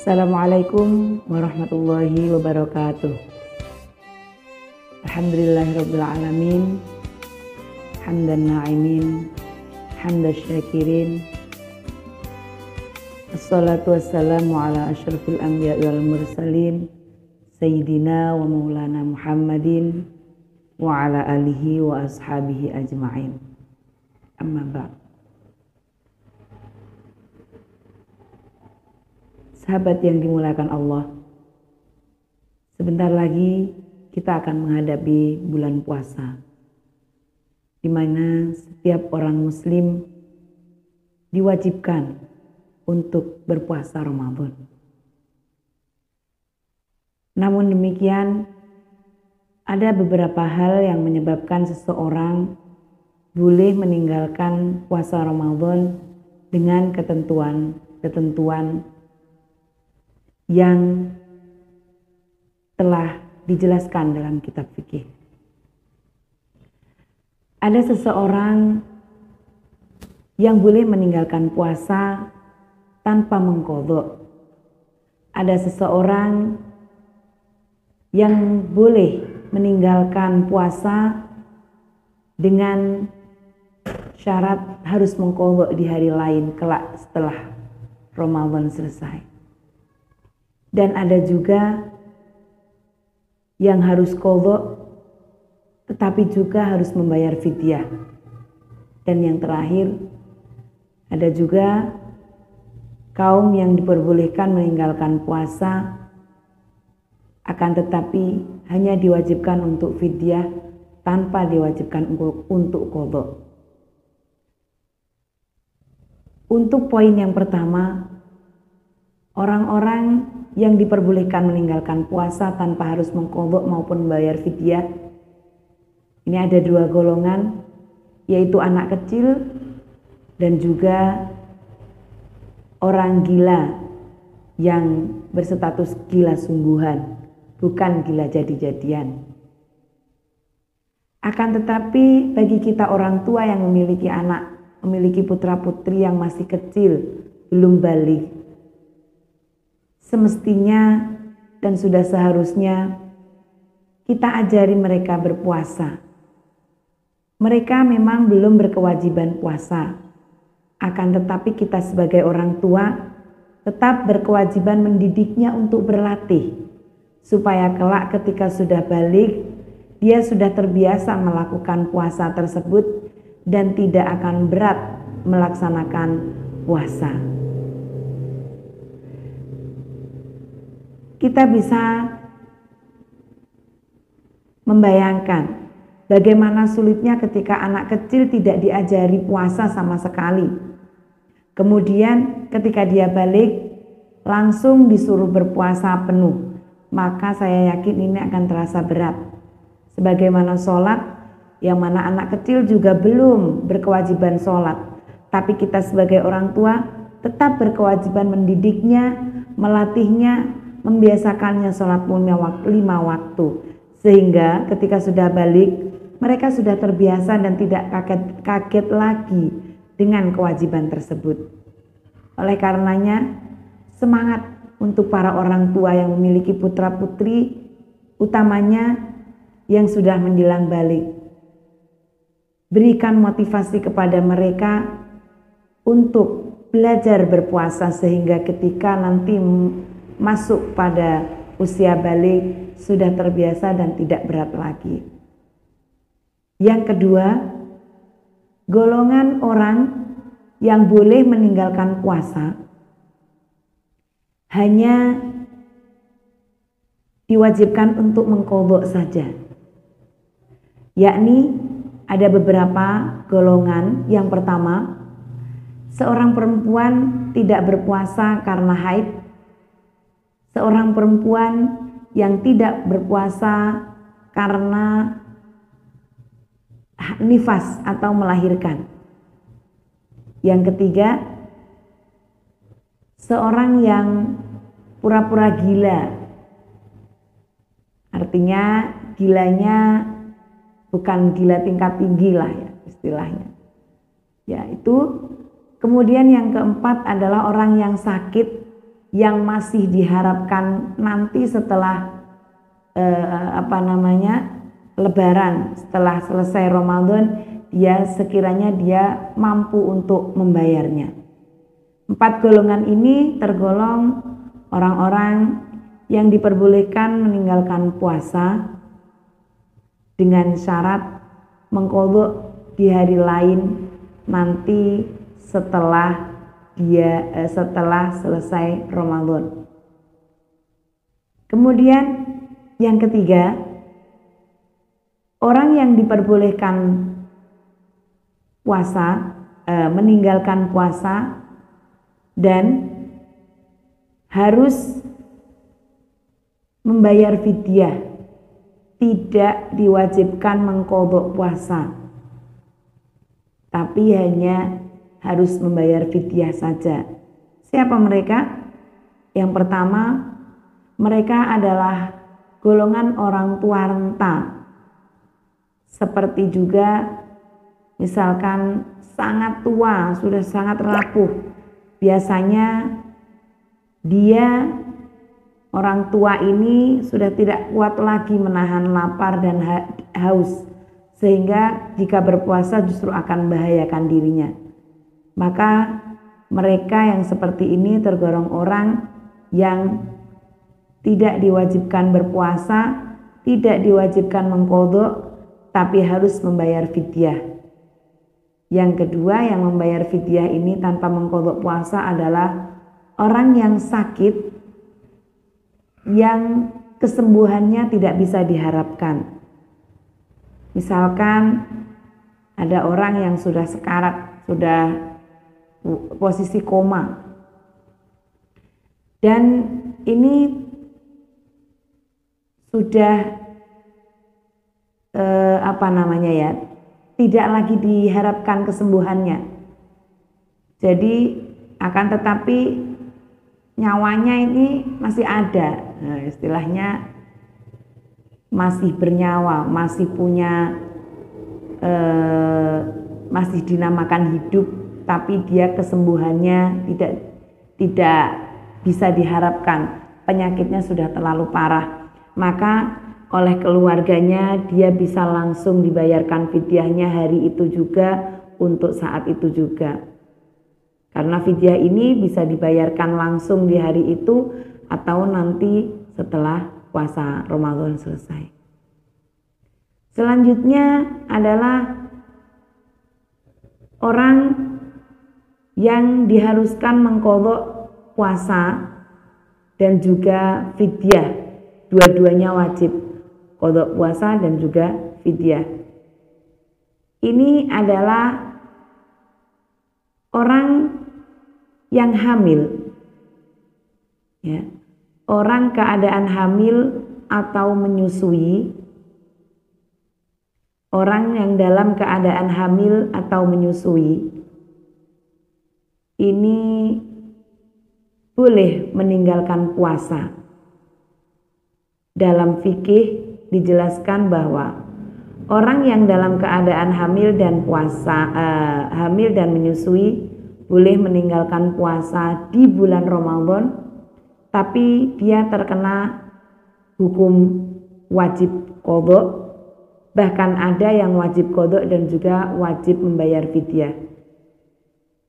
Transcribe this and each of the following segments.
Assalamualaikum warahmatullahi wabarakatuh. Alhamdulillahirabbil alamin. Hamdan na'imin, hamdan syakirin. Assalatu wassalamu ala asyrafil anbiya'i wal mursalin, sayyidina wa maulana Muhammadin wa ala alihi wa ashabihi ajma'in. Amma ba'd. Sahabat yang dimuliakan Allah, sebentar lagi kita akan menghadapi bulan puasa, di mana setiap orang muslim diwajibkan untuk berpuasa Ramadan. Namun demikian, ada beberapa hal yang menyebabkan seseorang boleh meninggalkan puasa Ramadan dengan ketentuan yang telah dijelaskan dalam kitab fikih. Ada seseorang yang boleh meninggalkan puasa tanpa mengqadha. Ada seseorang yang boleh meninggalkan puasa dengan syarat harus mengqadha di hari lain kelak setelah Ramadan selesai. Dan ada juga yang harus qadha tetapi juga harus membayar fidyah. Dan yang terakhir, ada juga kaum yang diperbolehkan meninggalkan puasa akan tetapi hanya diwajibkan untuk fidyah tanpa diwajibkan untuk qadha. Untuk poin yang pertama, orang-orang yang diperbolehkan meninggalkan puasa tanpa harus mengqadha maupun membayar fidyah. Ini ada dua golongan, yaitu anak kecil dan juga orang gila yang berstatus gila sungguhan, bukan gila jadi-jadian. Akan tetapi bagi kita orang tua yang memiliki anak, memiliki putra-putri yang masih kecil, belum balik, semestinya dan sudah seharusnya kita ajari mereka berpuasa. Mereka memang belum berkewajiban puasa, akan tetapi kita sebagai orang tua tetap berkewajiban mendidiknya untuk berlatih, supaya kelak ketika sudah balik, dia sudah terbiasa melakukan puasa tersebut dan tidak akan berat melaksanakan puasa. Kita bisa membayangkan bagaimana sulitnya ketika anak kecil tidak diajari puasa sama sekali. Kemudian ketika dia balik langsung disuruh berpuasa penuh, maka saya yakin ini akan terasa berat. Sebagaimana sholat, yang mana anak kecil juga belum berkewajiban sholat, tapi kita sebagai orang tua tetap berkewajiban mendidiknya, melatihnya, membiasakannya sholat 5 waktu, sehingga ketika sudah balik mereka sudah terbiasa dan tidak kaget lagi dengan kewajiban tersebut. Oleh karenanya, semangat untuk para orang tua yang memiliki putra putri, utamanya yang sudah menjelang balik. Berikan motivasi kepada mereka untuk belajar berpuasa sehingga ketika nanti masuk pada usia balik sudah terbiasa dan tidak berat lagi. Yang kedua, golongan orang yang boleh meninggalkan puasa hanya diwajibkan untuk mengqadha saja. Yakni ada beberapa golongan. Yang pertama, seorang perempuan tidak berpuasa karena haid. Seorang perempuan yang tidak berpuasa karena nifas atau melahirkan. Yang ketiga, seorang yang pura-pura gila. Artinya gilanya bukan gila tingkat tinggi lah ya istilahnya. Ya itu. Kemudian yang keempat adalah orang yang sakit yang masih diharapkan nanti setelah Lebaran, setelah selesai Ramadan, sekiranya dia mampu untuk membayarnya. 4 golongan ini tergolong orang-orang yang diperbolehkan meninggalkan puasa dengan syarat mengqadha di hari lain nanti setelah selesai Ramadan. Kemudian yang ketiga, orang yang diperbolehkan meninggalkan puasa dan harus membayar fidyah, tidak diwajibkan mengqadha puasa, tapi hanya harus membayar fidyah saja. Siapa mereka? Yang pertama, mereka adalah golongan orang tua renta, seperti juga misalkan sangat tua, sudah sangat rapuh. Biasanya orang tua ini sudah tidak kuat lagi menahan lapar dan haus, sehingga jika berpuasa justru akan membahayakan dirinya. Maka mereka yang seperti ini tergolong orang yang tidak diwajibkan berpuasa, tidak diwajibkan mengqadha, tapi harus membayar fidyah. Yang kedua yang membayar fidyah ini tanpa mengqadha puasa adalah orang yang sakit, yang kesembuhannya tidak bisa diharapkan. Misalkan ada orang yang sudah sekarat, sudah posisi koma, dan ini sudah tidak lagi diharapkan kesembuhannya. Jadi akan tetapi nyawanya ini masih ada, istilahnya masih bernyawa, masih punya masih dinamakan hidup, tapi dia kesembuhannya tidak bisa diharapkan, penyakitnya sudah terlalu parah. Maka oleh keluarganya dia bisa langsung dibayarkan fidyahnya hari itu juga, untuk saat itu juga. Karena fidyah ini bisa dibayarkan langsung di hari itu atau nanti setelah puasa Ramadan selesai. Selanjutnya adalah orang yang diharuskan mengqadha puasa dan juga fidyah, dua-duanya wajib. Qadha puasa dan juga fidyah. Ini adalah orang yang hamil, ya, orang keadaan hamil atau menyusui, orang yang dalam keadaan hamil atau menyusui ini boleh meninggalkan puasa. Dalam fikih dijelaskan bahwa orang yang dalam keadaan hamil dan menyusui boleh meninggalkan puasa di bulan Ramadan, tapi dia terkena hukum wajib qadha. Bahkan ada yang wajib qadha dan juga wajib membayar fidyah.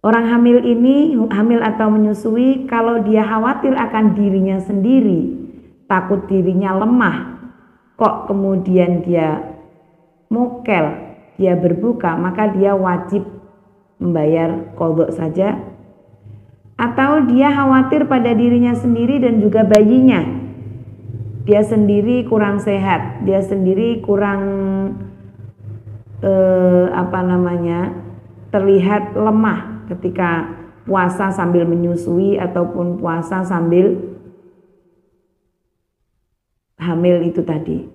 Orang hamil ini, hamil atau menyusui, kalau dia khawatir akan dirinya sendiri, takut dirinya lemah, kok kemudian dia mokel, dia berbuka, maka dia wajib membayar qadha saja. Atau dia khawatir pada dirinya sendiri dan juga bayinya, dia sendiri kurang sehat, dia sendiri kurang terlihat lemah ketika puasa sambil menyusui ataupun puasa sambil hamil itu tadi.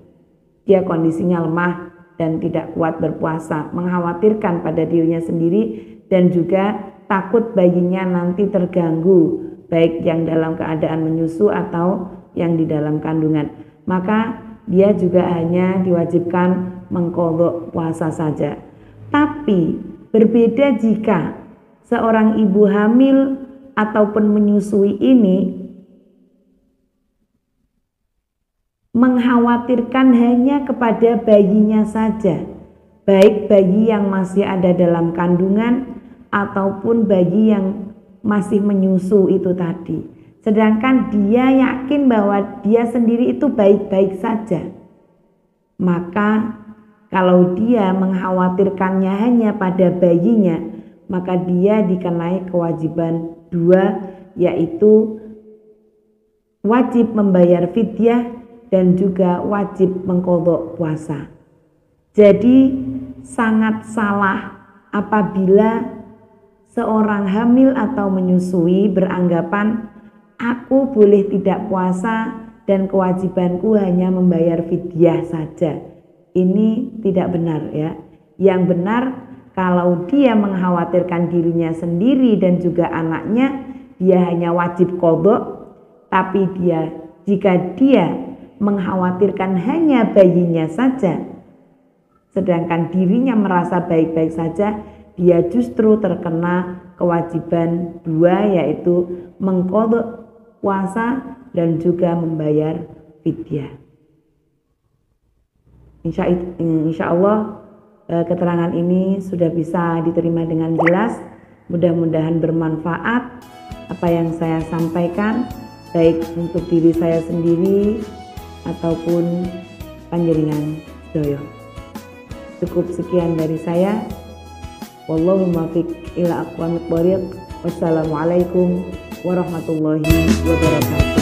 Dia kondisinya lemah dan tidak kuat berpuasa, mengkhawatirkan pada dirinya sendiri dan juga takut bayinya nanti terganggu, baik yang dalam keadaan menyusu atau yang di dalam kandungan. Maka dia juga hanya diwajibkan mengqadha puasa saja. Tapi berbeda jika seorang ibu hamil ataupun menyusui ini mengkhawatirkan hanya kepada bayinya saja, baik bayi yang masih ada dalam kandungan ataupun bayi yang masih menyusu itu tadi. Sedangkan dia yakin bahwa dia sendiri itu baik-baik saja. Maka kalau dia mengkhawatirkannya hanya pada bayinya, maka dia dikenai kewajiban dua, yaitu wajib membayar fidyah dan juga wajib mengqadha puasa. Jadi sangat salah apabila seorang hamil atau menyusui beranggapan aku boleh tidak puasa dan kewajibanku hanya membayar fidyah saja. Ini tidak benar ya. Yang benar kalau dia mengkhawatirkan dirinya sendiri dan juga anaknya, dia hanya wajib qadha. Tapi jika dia mengkhawatirkan hanya bayinya saja, sedangkan dirinya merasa baik-baik saja, dia justru terkena kewajiban dua, yaitu mengqadha puasa dan juga membayar fidyah. Insya Allah keterangan ini sudah bisa diterima dengan jelas. Mudah-mudahan bermanfaat apa yang saya sampaikan, baik untuk diri saya sendiri ataupun panjenengan sedaya. Cukup sekian dari saya. Wallahu muwaffiq ila aqwamit thoriq. Wassalamualaikum warahmatullahi wabarakatuh.